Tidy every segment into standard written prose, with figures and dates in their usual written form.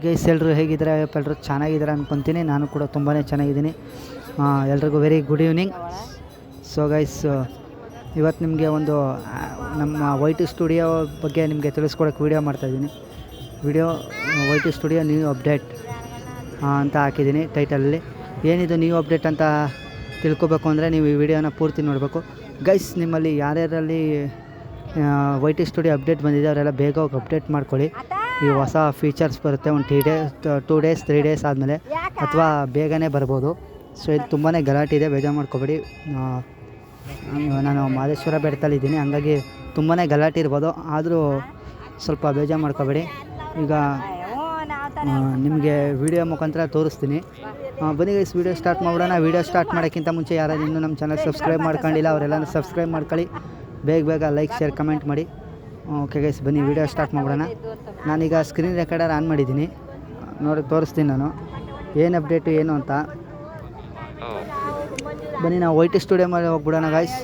Guys ಎಲ್ಲರೂ ಹೇಗಿದ್ದಾರೆ? ಎಲ್ಲರೂ ಚೆನ್ನಾಗಿದ್ದಾರೆ ಅನ್ಕೊತೀನಿ. ನಾನು ಕೂಡ ತುಂಬಾ ಚೆನ್ನಾಗಿದ್ದೀನಿ. ಎಲ್ರಿಗೂ very good evening. So guys, ಇವತ್ತು ನಿಮಗೆ ಒಂದು ನಮ್ಮ ವೈಟಿ ಸ್ಟುಡಿಯೋ ಬಗ್ಗೆ ನಿಮಗೆ ತಿಳಿಸ್ಕೊಡೋಕ್ಕೆ ವೀಡಿಯೋ ಮಾಡ್ತಾಯಿದ್ದೀನಿ. ವೈಟಿ ಸ್ಟುಡಿಯೋ ನ್ಯೂ ಅಪ್ಡೇಟ್ ಅಂತ ಹಾಕಿದ್ದೀನಿ ಟೈಟಲಲ್ಲಿ. ಏನಿದು ನ್ಯೂ ಅಪ್ಡೇಟ್ ಅಂತ ತಿಳ್ಕೊಬೇಕು ಅಂದರೆ ನೀವು ಈ ವಿಡಿಯೋನ ಪೂರ್ತಿ ನೋಡಬೇಕು. ಗೈಸ್, ನಿಮ್ಮಲ್ಲಿ ಯಾರ್ಯಾರಲ್ಲಿ ವೈಟಿ ಸ್ಟುಡಿಯೋ ಅಪ್ಡೇಟ್ ಬಂದಿದೆ ಅವರೆಲ್ಲ ಬೇಗ ಹೋಗಿ ಅಪ್ಡೇಟ್ ಮಾಡ್ಕೊಳ್ಳಿ. ಈ ಹೊಸ ಫೀಚರ್ಸ್ ಬರುತ್ತೆ ಒಂದು 2 ಡೇಸ್ 3 ಡೇಸ್ ಆದಮೇಲೆ, ಅಥವಾ ಬೇಗನೆ ಬರ್ಬೋದು. ಸೊ ಇದು ತುಂಬಾ ಗಲಾಟೆ ಇದೆ, ಬೇಜಾರು ಮಾಡ್ಕೊಬೇಡಿ. ನಾನು ಮಾದೇಶ್ವರ ಬೆಟ್ಟದಲ್ಲಿದ್ದೀನಿ, ಹಂಗಾಗಿ ತುಂಬಾ ಗಲಾಟೆ ಇರ್ಬೋದು. ಆದರೂ ಸ್ವಲ್ಪ ಬೇಜಾರು ಮಾಡ್ಕೊಬೇಡಿ. ಈಗ ನಿಮಗೆ ವಿಡಿಯೋ ಮುಖಾಂತರ ತೋರಿಸ್ತೀನಿ. ಬನ್ನಿ ಗೈಸ್, ವಿಡಿಯೋ ಸ್ಟಾರ್ಟ್ ಮಾಡೋಣ. ವಿಡಿಯೋ ಸ್ಟಾರ್ಟ್ ಮಾಡೋಕ್ಕಿಂತ ಮುಂಚೆ ಯಾರಾದ್ರೂ ಇನ್ನೂ ನಮ್ಮ ಚಾನಲ್ ಸಬ್ಸ್ಕ್ರೈಬ್ ಮಾಡ್ಕೊಂಡಿಲ್ಲ ಅವರೆಲ್ಲ ಸಬ್ಸ್ಕ್ರೈಬ್ ಮಾಡ್ಕೊಳ್ಳಿ. ಬೇಗ ಲೈಕ್ ಶೇರ್ ಕಮೆಂಟ್ ಮಾಡಿ. ಓಕೆ ಗೈಸ್, ಬನ್ನಿ ವಿಡಿಯೋ ಸ್ಟಾರ್ಟ್ ಮಾಡೋಣ. ನಾನೀಗ ಸ್ಕ್ರೀನ್ ರೆಕಾರ್ಡರ್ ಆನ್ ಮಾಡಿದ್ದೀನಿ, ನೋಡಿ ತೋರಿಸ್ತೀನಿ ನಾನು ಏನು ಅಪ್ಡೇಟು ಏನು ಅಂತ. ಬನ್ನಿ ನಾವು ವೈಟಿ ಸ್ಟುಡಿಯೋ ಮೇಲೆ ಹೋಗ್ಬಿಡೋಣ ಗೈಸ್.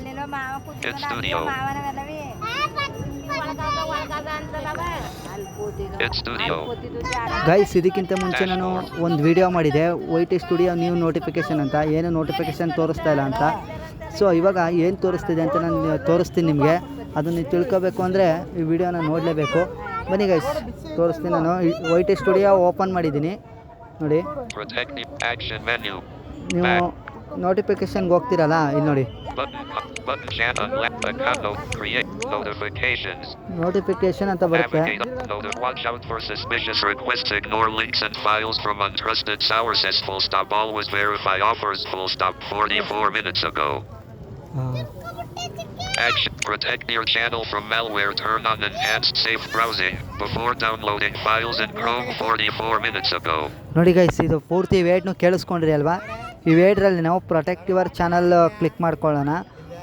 ಗೈಸ್, ಇದಕ್ಕಿಂತ ಮುಂಚೆ ನಾನು ಒಂದು ವಿಡಿಯೋ ಮಾಡಿದೆ, ವೈಟಿ ಸ್ಟುಡಿಯೋ ನ್ಯೂ ನೋಟಿಫಿಕೇಷನ್ ಅಂತ. ಏನು ನೋಟಿಫಿಕೇಷನ್ ತೋರಿಸ್ತಾ ಇಲ್ಲ ಅಂತ. ಸೊ ಇವಾಗ ಏನು ತೋರಿಸ್ತಿದೆ ಅಂತ ನಾನು ತೋರಿಸ್ತೀನಿ ನಿಮಗೆ. ಅದನ್ನು ತಿಳ್ಕೊಬೇಕು ಅಂದರೆ ಈ ವಿಡಿಯೋನ ನೋಡಲೇಬೇಕು. ಬನ್ನಿ ಗೈಸ್, ತೋರಿಸ್ತೀನಿ. ನಾನು ವೈಟಿ ಸ್ಟುಡಿಯೋ ಓಪನ್ ಮಾಡಿದ್ದೀನಿ ನೋಡಿ. ನೀವು ನೋಟಿಫಿಕೇಷನ್ಗೆ ಹೋಗ್ತಿರಲ್ಲ, ಇಲ್ಲಿ ನೋಡಿ ನೋಟಿಫಿಕೇಷನ್ ಅಂತ ಬರುತ್ತೆ. Watch out for suspicious requests. Ignore links and files from untrusted sources. Full stop. Always verify offers. Full stop. 44 minutes ago. Action. Protect your channel from malware. Turn on enhanced safe browsing before downloading files in Chrome. 44 minutes ago. ನೋಡಿ guys, ಇದು ಪೂರ್ತಿ ವೇಡ್ನು ಕೇಳಿಸ್ಕೊಂಡ್ರಿ ಅಲ್ವಾ? ಈ ವೇಡ್ರಲ್ಲಿ ನಾವು protect your channel click ಮಾಡ್ಕೊಳ್ಳೋಣ.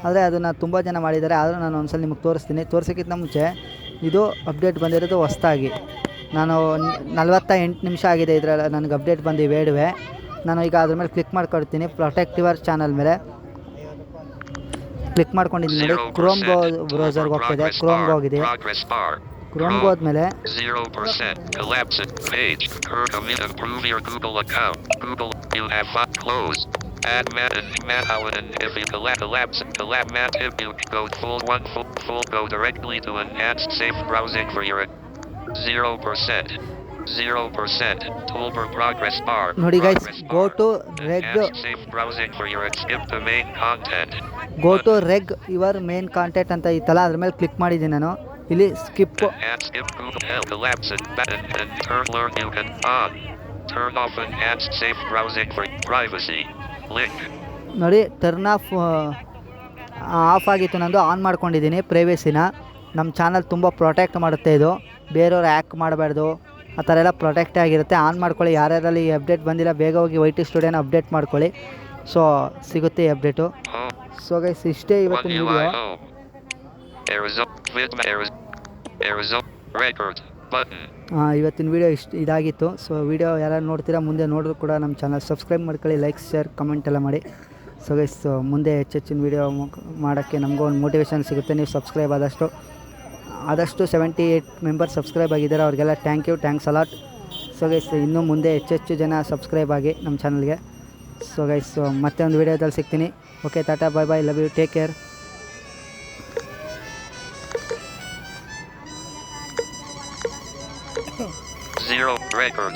ಆದರೆ ಅದನ್ನು ತುಂಬ ಜನ ಮಾಡಿದ್ದಾರೆ, ಆದರೂ ನಾನು ಒಂದ್ಸಲ ನಿಮಗೆ ತೋರಿಸ್ತೀನಿ. ತೋರಿಸೋಕ್ಕಿಂತ ಮುಂಚೆ ಇದು ಅಪ್ಡೇಟ್ ಬಂದಿರೋದು ಹೊಸ್ದಾಗಿ. ನಾನು 48 ನಿಮಿಷ ಆಗಿದೆ ಇದರಲ್ಲಿ ನನಗೆ ಅಪ್ಡೇಟ್ ಬಂದು ವೇಡ್ವೆ. ನಾನು ಈಗ ಅದ್ರ ಮೇಲೆ ಕ್ಲಿಕ್ ಮಾಡ್ಕೊಳ್ತೀನಿ. ಪ್ರೊಟೆಕ್ಟ್ ಯುವರ್ ಚಾನಲ್ ಮೇಲೆ ಕ್ಲಿಕ್ ಮಾಡ್ಕೊಂಡಿದ್ದೀನಿ ನೋಡಿ. ಕ್ರೋಮ್ ಬ್ರೌಸರ್ಗೆ ಹೋಗ್ತಿದೆ, ಕ್ರೋಮ್ಗೆ ಹೋಗಿದೆ. ಕ್ರೋಮ್ಗೆ ಹೋದ್ಮೇಲೆ Admin if you collapse go full go directly to enhanced safe browsing for your 0% toolbar progress bar. ನೋಡಿ guys, go to reg safe browsing for your skip the main content. go to reg your main content ಅಂತ ಇತ್ತಲ್ಲ, ಅದ್ರ ಮೇಲೆ click ಮಾಡಿದ್ದೀನಿ ನಾನು. ಇಲ್ಲಿ skip Google collapse button and learn you can turn off enhanced safe browsing for privacy. ನೋಡಿ, turn off ಆಗಿತ್ತು, ನಂದು ಆನ್ ಮಾಡ್ಕೊಂಡಿದ್ದೀನಿ ಪ್ರೈವೇಸಿನ. ನಮ್ಮ ಚಾನಲ್ ತುಂಬ ಪ್ರೊಟೆಕ್ಟ್ ಮಾಡುತ್ತೆ ಇದು. ಬೇರೆಯವ್ರು ಹ್ಯಾಕ್ ಮಾಡಬಾರ್ದು, ಆ ಥರ ಎಲ್ಲ ಪ್ರೊಟೆಕ್ಟ್ ಆಗಿರುತ್ತೆ. ಆನ್ ಮಾಡ್ಕೊಳ್ಳಿ. ಯಾರ್ಯಾರಲ್ಲಿ ಅಪ್ಡೇಟ್ ಬಂದಿಲ್ಲ ಬೇಗ ಹೋಗಿ ವೈಟಿ ಸ್ಟುಡಿಯೋನ ಅಪ್ಡೇಟ್ ಮಾಡ್ಕೊಳ್ಳಿ. ಸೊ ಸಿಗುತ್ತೆ ಈ ಅಪ್ಡೇಟು. ಸೊ ಗೈಸ್, ಇಷ್ಟೇ ಇವತ್ತಿನ ವಿಡಿಯೋ. ಇವತ್ತಿನ ವಿಡಿಯೋ ಇದಾಗಿತ್ತು. ಸೊ ವಿಡಿಯೋ ಯಾರು ನೋಡ್ತೀರಾ, ಮುಂದೆ ನೋಡಿದ್ರು ಕೂಡ ನಮ್ಮ ಚಾನಲ್ ಸಬ್ಸ್ಕ್ರೈಬ್ ಮಾಡ್ಕೊಳ್ಳಿ. ಲೈಕ್ ಶೇರ್ ಕಮೆಂಟ್ ಎಲ್ಲ ಮಾಡಿ. ಸೊ ಗೈಸ್, ಮುಂದೆ ಹೆಚ್ಚಿನ ವಿಡಿಯೋ ಮಾಡೋಕ್ಕೆ ನಮಗೂ ಒಂದು ಮೋಟಿವೇಶನ್ ಸಿಗುತ್ತೆ. ನೀವು ಸಬ್ಸ್ಕ್ರೈಬ್ ಆದಷ್ಟು 78 ಮೆಂಬರ್ಸ್ ಸಬ್ಸ್ಕ್ರೈಬ್ ಆಗಿದ್ದಾರೆ, ಅವ್ರಿಗೆಲ್ಲ ಥ್ಯಾಂಕ್ಸ್ ಅಲಾಟ್. ಸೊ ಗೈಸ್, ಇನ್ನೂ ಮುಂದೆ ಹೆಚ್ಚು ಜನ ಸಬ್ಸ್ಕ್ರೈಬ್ ಆಗಿ ನಮ್ಮ ಚಾನಲ್ಗೆ. ಸೊ ಗೈಸ್, ಮತ್ತೆ ಒಂದು ವಿಡಿಯೋದಲ್ಲಿ ಸಿಗ್ತೀನಿ. Okay, tata, bye, love you, take care. Zero record.